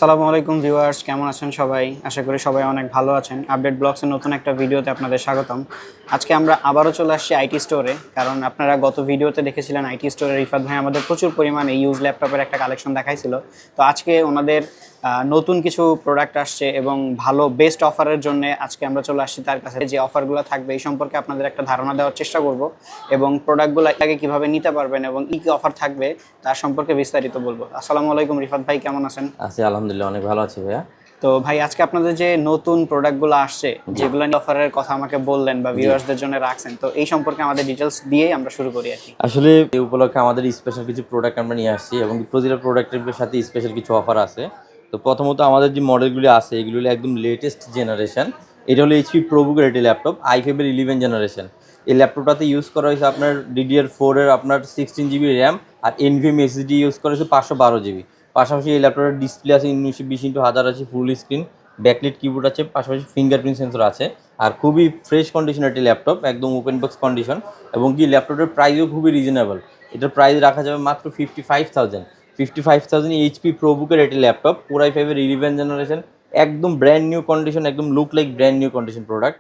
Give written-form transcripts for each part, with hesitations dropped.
আসসালামু আলাইকুম ভিউয়ার্স, কেমন আছেন সবাই? আশা করি সবাই অনেক ভালো আছেন। আপডেট ব্লগসের নতুন একটা ভিডিওতে আপনাদের স্বাগতম। আজকে আমরা আবারও চলে আসছি আইটি স্টোরে, কারণ আপনারা গত ভিডিওতে দেখেছিলেন আইটি স্টোরে রিফাত ভাই আমাদের প্রচুর পরিমাণে ইউজ ল্যাপটপের একটা কালেকশন দেখাইছিল। তো আজকে ওনাদের নতুন কিছু প্রোডাক্ট আসছে এবং ভালো বেস্ট অফারের জন্য আজকে আমরা চলে আসছি তার কাছে। যে অফারগুলো থাকবে এই সম্পর্কে আপনাদের একটা ধারণা দেওয়ার চেষ্টা করব এবং প্রোডাক্টগুলো আগে কীভাবে নিতে পারবেন এবং কী অফার থাকবে তার সম্পর্কে বিস্তারিত বলবো। আসসালামু আলাইকুম রিফাত ভাই, কেমন আছেন? আছি আলহামদুলিল্লাহ, অনেক ভালো আছি ভাইয়া। তো ভাই, আজকে আপনাদের যে নতুন প্রোডাক্টগুলো আসছে, যেগুলো নিয়ে অফারের কথা আমাকে বললেন বা ভিউয়ার্সদের জন্য রাখছেন, তো এই সম্পর্কে আমাদের ডিটেলস দিয়েই আমরা শুরু করি আর কি। আসলে এই উপলক্ষে আমাদের স্পেশাল কিছু প্রোডাক্ট আমরা নিয়ে আসছি এবং প্রতিটা প্রোডাক্টের সাথে স্পেশাল কিছু অফার আছে। তো প্রথমত আমাদের যে মডেলগুলি আছে এগুলো হলো একদম লেটেস্ট জেনারেশন। এটা হলো এইচপি প্রোবুকের একটি ল্যাপটপ, i5-এর 11 জেনারেশন। এই ল্যাপটপটাতে ইউজ করা হয়েছে আপনার DDR4-এর আপনার 16 GB র্যাম আর NVMe SSD ইউজ করা হয়েছে 512 GB। পাশাপাশি এই ল্যাপটপের ডিসপ্লে আছে 1920x1000 আছে, ফুল স্ক্রিন, ব্যাকলিট কিবোর্ড আছে, পাশাপাশি ফিঙ্গারপ্রিন্ট সেন্সর আছে। আর খুবই ফ্রেশ কন্ডিশনের একটি ল্যাপটপ, একদম ওপেন বক্স কন্ডিশন। এবং কি ল্যাপটপের প্রাইসও খুবই রিজনেবল। এটার প্রাইস রাখা যাবে মাত্র 55,000 এইচপি প্রোবুকের একটি ল্যাপটপ, Core i5-এর 11 জেনারেশন, একদম ব্র্যান্ড নিউ কন্ডিশন, একদম look like brand new condition product.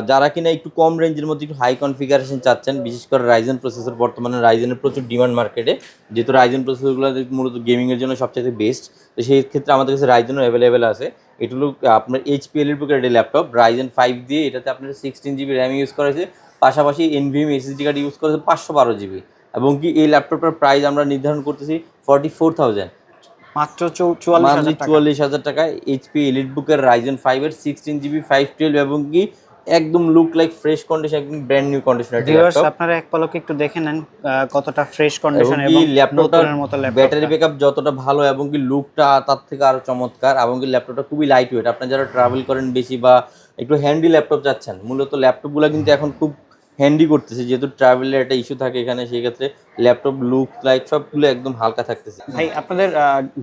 যারা কিনা একটু কম রেঞ্জের মধ্যে একটু হাই কনফিগারেশন চাচ্ছেন, বিশেষ করে রাইজেন প্রসেসর, বর্তমানে রাইজেনের প্রচুর ডিমান্ড মার্কেটে, যেহেতু রাইজেন প্রসেসরগুলো মূলত গেমিংয়ের জন্য সবচেয়ে বেস্ট। তো সেই ক্ষেত্রে আমাদের কাছে রাইজেনও অ্যাভেলেবেল আছে। এটা হলো আপনার এইচপি এলিটবুকের একটি ল্যাপটপ, Ryzen 5 দিয়ে। এটাতে আপনার 16 GB র্যাম ইউজ করা হয়েছে, পাশাপাশি NVMe SSD কার্ড ইউজ করেছে 512 GB। এবং কি এই ল্যাপটপটার প্রাইস আমরা নির্ধারণ করতেছি 44,000, মাত্র 44,000 টাকায়। এইচপি এলিটবুকের Ryzen 5-এর 16 GB 512 এবং কি একদম লুক লাইক ফ্রেশ কন্ডিশন, একদম ব্র্যান্ড নিউ কন্ডিশনের ভিউয়ার্স, ল্যাপটপ। আপনারা এক পলকে একটু দেখে নেন কতটা ফ্রেশ কন্ডিশন এবং এবং ল্যাপটপটার নতুনের মতো ল্যাপটপ। ব্যাটারি ব্যাকআপ যতটা ভালো এবং কি লুকটা তার থেকে আরো চমৎকার। এবং কি ল্যাপটপটা খুবই লাইট ওয়েট। আপনি যারা ট্রাভেল করেন বেশি বা একটু হ্যান্ডি ল্যাপটপ চাচ্ছেন, মূলত ল্যাপটপগুলো কিন্তু এখন খুব হ্যান্ডি করতেছে, যেহেতু ট্রাভেলের একটা ইস্যু থাকে এখানে, সেই ক্ষেত্রে ল্যাপটপ লুক লাইট সবগুলো একদম হালকা থাকতেছে। ভাই, আপনাদের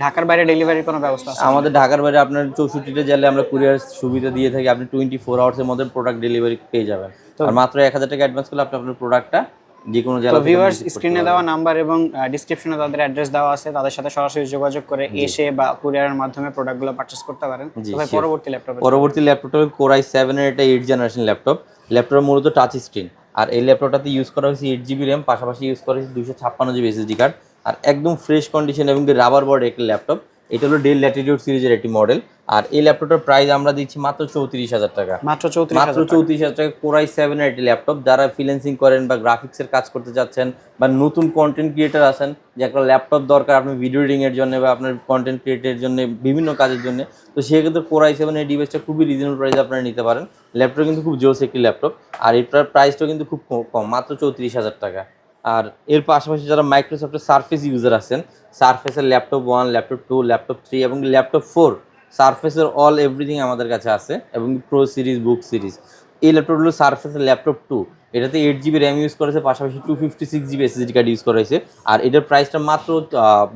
ঢাকার বাইরে ডেলিভারির কোনো ব্যবস্থা আছে? আমাদের ঢাকার বাইরে আপনার 64টা জেলে আমরা কুরিয়ার সুবিধা দিয়ে থাকি। আপনি 24 আওয়ার্সের মধ্যে প্রোডাক্ট ডেলিভারি পেয়ে যাবেন। আর মাত্র 1000 টাকা অ্যাডভান্স করলে আপনি আপনার প্রোডাক্টটা যে কোনো জেলা তো থেকে ভিউয়ার্স, receive করতে স্ক্রিনে পারবেন। দেওয়া নাম্বার এবং ডেসক্রিপশনে তাদের অ্যাড্রেস দেওয়া আছে, তাদের সাথে সরাসরি যোগাযোগ করে এসে বা কুরিয়ারের মাধ্যমে প্রোডাক্টগুলো পারচেজ করতে পারেন। জি, তো ভাই, sure. পরবর্তী ল্যাপটপে পরবর্তী ল্যাপটপটা হলো Core i7-এর একটা 8 জেনারেশন ল্যাপটপ। ল্যাপটপের মূলত টাচ স্ক্রিন। আর এই ল্যাপটপটাতে ইউজ করা হয়েছে 8 GB র্যাম, পাশাপাশি ইউজ করা হয়েছে 256 GB SSD কার্ড। আর একদম ফ্রেশ কন্ডিশন এবং রাবার বোর্ড একটি ল্যাপটপ। এটা হলো ডেল ল্যাটিটিউড সিরিজের একটি মডেল। আর এই ল্যাপটপটার প্রাইস আমরা দিচ্ছি মাত্র 34,000 টাকা। মাত্র 34,000 34,000 টাকা Core i7-এর একটি ল্যাপটপ। যারা ফ্রিল্যান্সিং করেন বা গ্রাফিক্সের কাজ করতে চাচ্ছেন বা নতুন কন্টেন্ট ক্রিয়েটার আছেন, যে একটা ল্যাপটপ দরকার আপনার ভিডিও এডিটিংয়ের জন্য বা আপনার কন্টেন্ট ক্রিয়েটের জন্য, বিভিন্ন কাজের জন্য, তো সেক্ষেত্রে Core i7-এর ডিভাইসটা খুবই রিজনেবল প্রাইসে আপনারা নিতে পারেন। ল্যাপটপ কিন্তু খুব জোস একটি ল্যাপটপ। আর এটার প্রাইসটাও কিন্তু খুব কম, মাত্র 34,000 টাকা। আর এর পাশাপাশি যারা মাইক্রোসফটের সারফেস ইউজার আছেন, সারফেসের ল্যাপটপ 1, ল্যাপটপ 2, ল্যাপটপ 3 এবং ল্যাপটপ 4, সারফেসের অল এভরিথিং আমাদের কাছে আছে। এবং প্রো সিরিজ, বুক সিরিজ। এই ল্যাপটপ হলো সারফেসের ল্যাপটপ 2। এটাতে 8 GB র্যাম ইউজ করেছে, পাশাপাশি 256 GB SSD কার্ড ইউজ করা হয়েছে। আর এটার প্রাইসটা মাত্র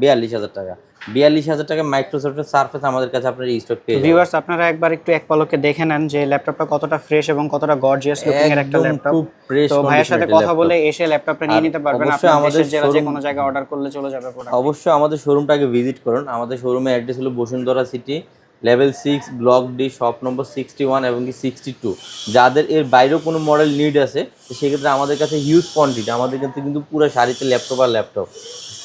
42,000 টাকা। 42,000 টাকায় মাইক্রোসফটের সারফেস আমাদের কাছে আপনার স্টক পেয়ে যাবেন। ভিউয়ার্স, আপনারা একবার একটু এক পলকে দেখে নেন যে ল্যাপটপটা কতটা ফ্রেশ এবং কতটা গর্জিয়াস লুকিং এর একটা ল্যাপটপ। খুব ফ্রেশ তো ভাইয়ের সাথে কন্ডিশনের কথা বলে ল্যাপটপ। এসে ল্যাপটপটা নিয়ে নিতে পারবেন। অবশ্যই আপনার আমাদের দেশের জেলা যে শোরুম, কোনো জায়গায় অর্ডার করলে চলে যাবে প্রোডাক্ট। অবশ্যই আমাদের শোরুমটাকে ভিজিট করুন। আমাদের শোরুমের অ্যাড্রেস হলো Bashundhara city, level 6, block D, shop number 61 এবং কি 62। যাদের এর বাইরেও কোনো মডেল নিড আছে, তো সেক্ষেত্রে আমাদের কাছে হিউজ কোয়ান্টিটি, আমাদের কাছে কিন্তু পুরো সারিতে ল্যাপটপ আর ল্যাপটপ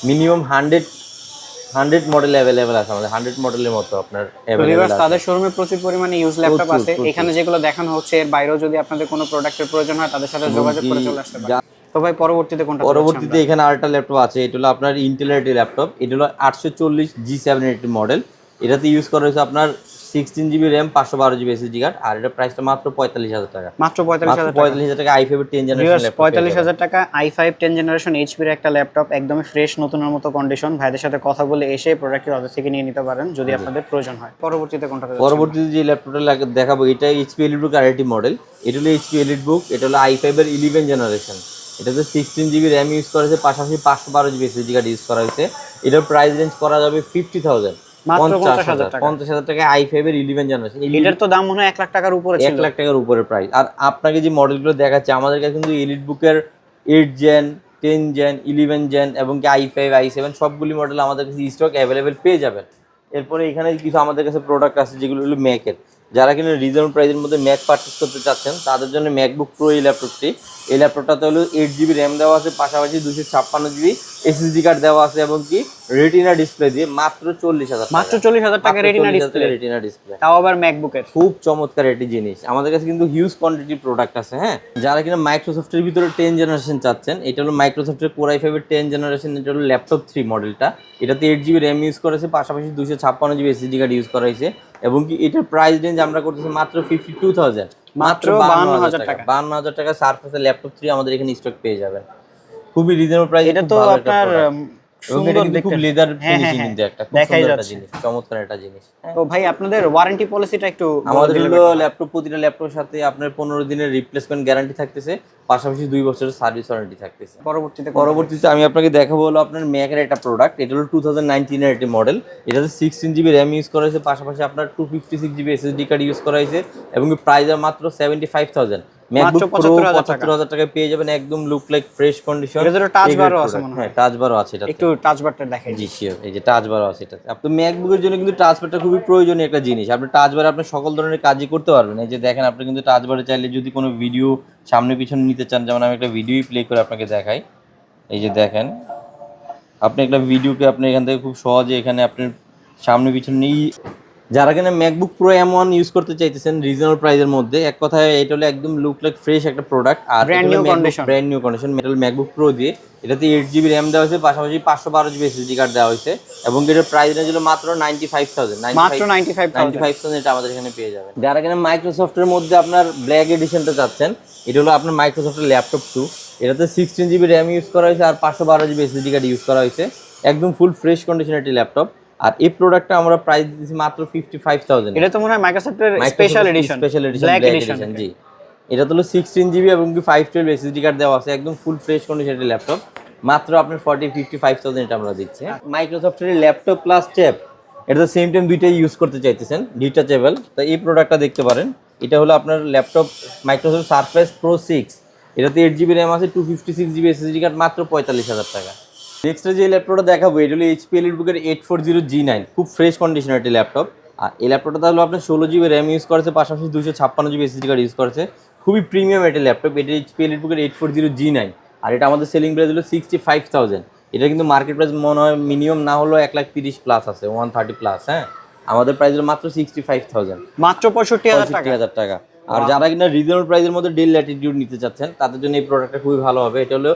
মিনিমাম 100 মডেল অ্যাভেলেবেল আছে। আমাদের 100 মডেলের মতো আপনার অ্যাভেলেবেল আছে। তাদের শোরুমে প্রচুর পরিমাণে ইউজ ল্যাপটপ আছে। প্রচুর। এখানে যেগুলো দেখানো হচ্ছে এর বাইরেও যদি আপনাদের কোনো প্রোডাক্টের প্রয়োজন হয়, তাদের সাথে যোগাযোগ করে চলে আসতে পারেন। তো ভাই, পরবর্তীতে কোনটা চাচ্ছেন? পরবর্তীতে এখানে আরেকটা ল্যাপটপ আছে। এটা হলো আপনার ইন্টেলের একটি ল্যাপটপ। এটা হলো 840 G7 এর একটি মডেল। এটাতে ইউজ করা হয়েছে আপনার 16 GB RAM, 512 GB SSD card. আর এটার প্রাইসটা মাত্র 45,000 টাকা। মাত্র 45,000 টাকা। 45,000 টাকা i5 এর 10 জেনারেশন ল্যাপটপ। 45,000 টাকা i5 10 জেনারেশন এইচপির একটা ল্যাপটপ, একদমই ফ্রেশ নতুনের মতো কন্ডিশন। ভাইদের সাথে কথা বলে এসে প্রোডাক্টটি তাদের থেকে নিয়ে নিতে পারেন যদি আপনাদের প্রয়োজন হয়। পরবর্তীতে কোনটা? পরবর্তীতে যে ল্যাপটপটা দেখাবো, এটা এইচপি এলিটবুক আরেকটি মডেল। এটা হলো এইচপি এলিটবুক। এটা হলো i5 এর 11 জেনারেশন। এটাতে 16 GB র্যাম ইউজ করা হয়েছে, পাশাপাশি 512 GB SSD কার্ড ইউজ করা হয়েছে। এটার প্রাইস রেঞ্জ করা যাবে 50,000, মাত্র 50,000 টাকা। 50,000 টাকায় i5 এর 11 জেনারেশন। এটার তো দাম মনে হয় 1 লাখ টাকার উপরে ছিল। 1 লাখ টাকার উপরে প্রাইস। আর আপনাকে যে মডেলগুলো দেখাচ্ছে, আমাদের কাছে কিন্তু এলিটবুকের 8 জেন, 10 জেন, 11 জেন এবং কি i5, i7 সবগুলি মডেল আমাদের কাছে স্টক অ্যাভেলেবেল পেয়ে যাবেন। এরপরে এখানে কিছু আমাদের কাছে প্রোডাক্ট আছে যেগুলো হলো ম্যাকের। যারা কিনা রিজনেবল প্রাইসের মধ্যে ম্যাক পারচেস করতে চাচ্ছেন তাদের জন্য ম্যাকবুক প্রো এই ল্যাপটপটি। এই ল্যাপটপটাতে হলো 8 GB র্যাম দেওয়া আছে, পাশাপাশি 256 GB এসএসডি কার্ড দেওয়া আছে এবং কি রেটিনা ডিসপ্লে দিয়ে মাত্র 40,000 মাত্র 40,000 টাকা রেটিনা ডিসপ্লে। রেটিনা ডিসপ্লে, তাও আবার ম্যাকবুকের। খুব চমৎকার একটি জিনিস। আমাদের কাছে কিন্তু হিউজ কোয়ান্টিটি প্রোডাক্ট আছে। হ্যাঁ, যারা কিনা মাইক্রোসফটের ভিতরে 10 জেনারেশন চাচ্ছেন, এটা হলো মাইক্রোসফটের কোর i5 এর 10 জেনারেশন। এটা হলো ল্যাপটপ 3 মডেলটা। এটাতে 8 GB র্যাম ইউজ করেছে, পাশাপাশি 256 GB এসএসডি কার্ড ইউজ করা হয়েছে এবং কি এটার প্রাইস রেঞ্জ আমরা করতেছি মাত্র 52,000, মাত্র 52,000 টাকা। 52,000 টাকা সারফেসের ল্যাপটপ 3 আমাদের এখানে স্টক পেয়ে যাবেন খুবই রিজনেবল প্রাইসে। এটা তো আপনার সুন্দর দেখতে, খুব লেদার ফিনিশিং কিন্তু একটা খুব সুন্দর একটা জিনিস, চমৎকার একটা জিনিস। তো ভাই আপনাদের ওয়ারেন্টি পলিসিটা একটু আমাদের হলো ল্যাপটপ, প্রতিটা ল্যাপটপের সাথে আপনার 15 দিনের রিপ্লেসমেন্ট গ্যারান্টি থাকতেছে, পাশাপাশি 2 বছরের সার্ভিস ওয়ারেন্টি থাকতেছে। পরবর্তীতে আমি আপনাকে দেখাবো হলো আপনার ম্যাকের একটা প্রোডাক্ট। এটা হলো 2019 এর একটি মডেল। এটাতে 16 GB র্যাম ইউজ করা হয়েছে, পাশাপাশি আপনার 256 GB এসএসডি কার্ড ইউজ করা হয়েছে এবং প্রাইস মাত্র 75,000। ম্যাকবুক প্রো 75,000 টাকায় পেয়ে যাবেন, একদম লুক লাইক ফ্রেশ কন্ডিশন। এর ভিতরে টাচ বারও আছে মনে হয়। হ্যাঁ, টাচ বারও আছে। এটা একটু টাচ বারটা দেখাই। জি শিওর, এই যে টাচ বারও আছে এটাতে। আপনি ম্যাকবুকের জন্য কিন্তু টাচ বারটা খুবই প্রয়োজনীয় একটা জিনিস। আপনি টাচ বারে আপনি সকল ধরনের কাজই করতে পারবেন। এই যে দেখেন, আপনি কিন্তু টাচ বারে চাইলে যদি কোনো ভিডিও সামনে পিছনে নিতে চান, যেমন আমি একটা ভিডিওই প্লে করে আপনাকে দেখাই। এই যে দেখেন, আপনি একটা ভিডিওকে আপনি এখান থেকে খুব সহজে এখানে আপনি সামনে পিছনে নিয়ে, যারা কিনা ম্যাকবুক প্রো M1 ইউজ করতে চাইতেছেন রিজনেবল প্রাইসের মধ্যে, এক কথায় এটা হলো একদম লুক লাইক ফ্রেশ একটা প্রোডাক্ট। আর brand new condition metal MacBook Pro দিয়ে। এটাতে 8 GB র্যাম দেওয়া হয়েছে, পাশাপাশি 512 GB এসএসডি কার্ড দেওয়া হয়েছে এবং এটার প্রাইস রেঞ্জ হলো মাত্র 95,000। মাত্র 95,000 এটা আমাদের এখানে পেয়ে যাবেন। যারা কিনা মাইক্রোসফটের মধ্যে আপনার ব্ল্যাক এডিশনটা চাচ্ছেন, এটা হলো আপনার মাইক্রোসফটের ল্যাপটপ 2। এটাতে 16 GB র্যাম ইউজ করা হয়েছে আর 512 GB এসএসডি কার্ড ইউজ করা হয়েছে, একদম ফুল ফ্রেশ কন্ডিশনের একটি ল্যাপটপ। আর এই প্রোডাক্টটা আমরা প্রাইস দিয়েছি মাত্র 55,000। এটা তো মনে হয় মাইক্রোসফটের স্পেশাল এডিশন, ব্ল্যাক এডিশন। জি, এটা তো হলো 16 GB এবং 512 এসএসডি কার্ড দেওয়া আছে, একদম ফুল ফ্রেশ কন্ডিশনের ল্যাপটপ। মাত্র আপনার 55,000 এটা আমরা দিচ্ছি। মাইক্রোসফটের ল্যাপটপ প্লাস ট্যাব, এটা তো সেম টাইম দুইটাই ইউজ করতে চাইতেছেন, ডিটাচেবল, তো এই প্রোডাক্টটা দেখতে পারেন। এটা হলো আপনার ল্যাপটপ মাইক্রোসফট সারফেস প্রো 6। এটাতে 8 GB র্যাম আছে, 256 GB এসএসডি কার্ড, মাত্র 45,000 টাকা। নেক্সট যে ল্যাপটপটা দেখাবো, এটা হলো HP EliteBook 840G9, খুব ফ্রেশ কন্ডিশনের একটি ল্যাপটপ। আর এই ল্যাপটপটা হলো আপনার 16 GB র্যাম ইউজ করেছে, পাশাপাশি 256 GB এসএসডি কার্ড ইউজ করেছে, খুবই প্রিমিয়াম একটি ল্যাপটপ। এটা HP EliteBook 840G9 আর এটা আমাদের সেলিং প্রাইস হলো 65,000। এটা কিন্তু মার্কেট প্রাইস মনে হয় মিনিমাম না হলো 1,30,000 প্লাস আছে, 130 প্লাস। হ্যাঁ, আমাদের প্রাইস হলো মাত্র 65,000, মাত্র 65,000 টাকা। আর যারা কিনা রিজনেবল প্রাইসের মধ্যে ডেল ল্যাটিটিউড নিতে চাচ্ছেন, তাদের জন্য এই প্রোডাক্টটা খুবই ভালো হবে। এটা হলো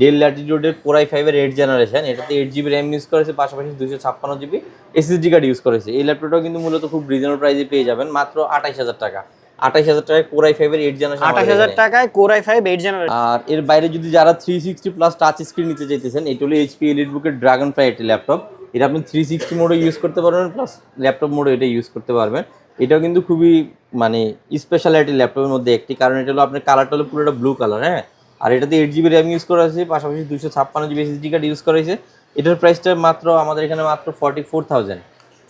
ডেল ল্যাটিটিউডের কোর i5 এর 8 জেনারেশন। এটাতে 8 GB র্যাম ইউজ করেছে, পাশাপাশি 256 GB এসএসডি কার্ড ইউজ করেছে। এই ল্যাপটপটাও কিন্তু মূলত খুব রিজনেবল প্রাইসে পেয়ে যাবেন, মাত্র 28,000 টাকা। 28,000 টাকায় কোর i5 এর 8 জেনারেশন, 28,000 টাকায় কোর i5 8 জেনারেশন। আর এর বাইরে যদি যারা 360 প্লাস টাচ স্ক্রিন নিতে চাইতেছেন, এটা হলো HP EliteBook এর ড্রাগনফ্লাই একটি ল্যাপটপ। এটা আপনি 360 মোডে ইউজ করতে পারবেন, প্লাস ল্যাপটপ মোডে এটা ইউজ করতে পারবেন। এটাও কিন্তু খুবই মানে স্পেশালিটি ল্যাপটপের মধ্যে একটি, কারণ এটা হলো আপনার কালারটা হলো পুরোটা ব্লু কালার। হ্যাঁ, আর এটাতে 8 GB র্যাম ইউজ করা হয়েছে, পাশাপাশি 256 GB এসএসডি কার্ড ইউজ করা হয়েছে। এটার প্রাইসটা মাত্র আমাদের এখানে মাত্র 44,000,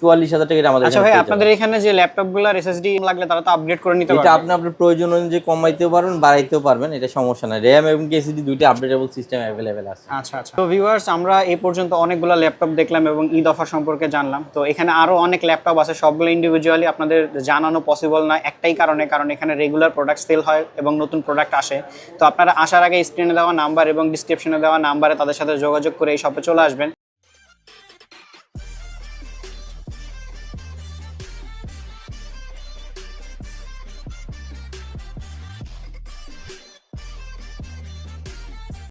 44,000 টাকা আমাদের। আচ্ছা ভাই, আপনাদের এখানে যে ল্যাপটপগুলোর এসএসডি লাগলে তারা তো আপগ্রেড করে নিতে পারবে। এটা আপনি আপনার প্রয়োজন অনুযায়ী কমাইতেও পারবেন, বাড়াইতেও পারবেন, এটা সমস্যা নাই। র্যাম এবং এসএসডি দুইটা আপডেটেবল সিস্টেম अवेलेबल আছে। আচ্ছা আচ্ছা। তো ভিউয়ার্স, আমরা এই পর্যন্ত অনেকগুলো ল্যাপটপ দেখলাম এবং ঈদ অফার সম্পর্কে জানলাম। তো এখানে আরো অনেক ল্যাপটপ আছে, সবগুলো ইন্ডিভিজুয়ালি আপনাদের জানানো পসিবল না একটাই কারণে, কারণ এখানে রেগুলার প্রোডাক্ট সেল হয় এবং নতুন প্রোডাক্ট আসে। তো আপনারা আসার আগে স্ক্রিনে দেওয়া নাম্বার এবং ডিসক্রিপশনে দেওয়া নাম্বারে তাদের সাথে যোগাযোগ করে এই শপে চলে আসবেন।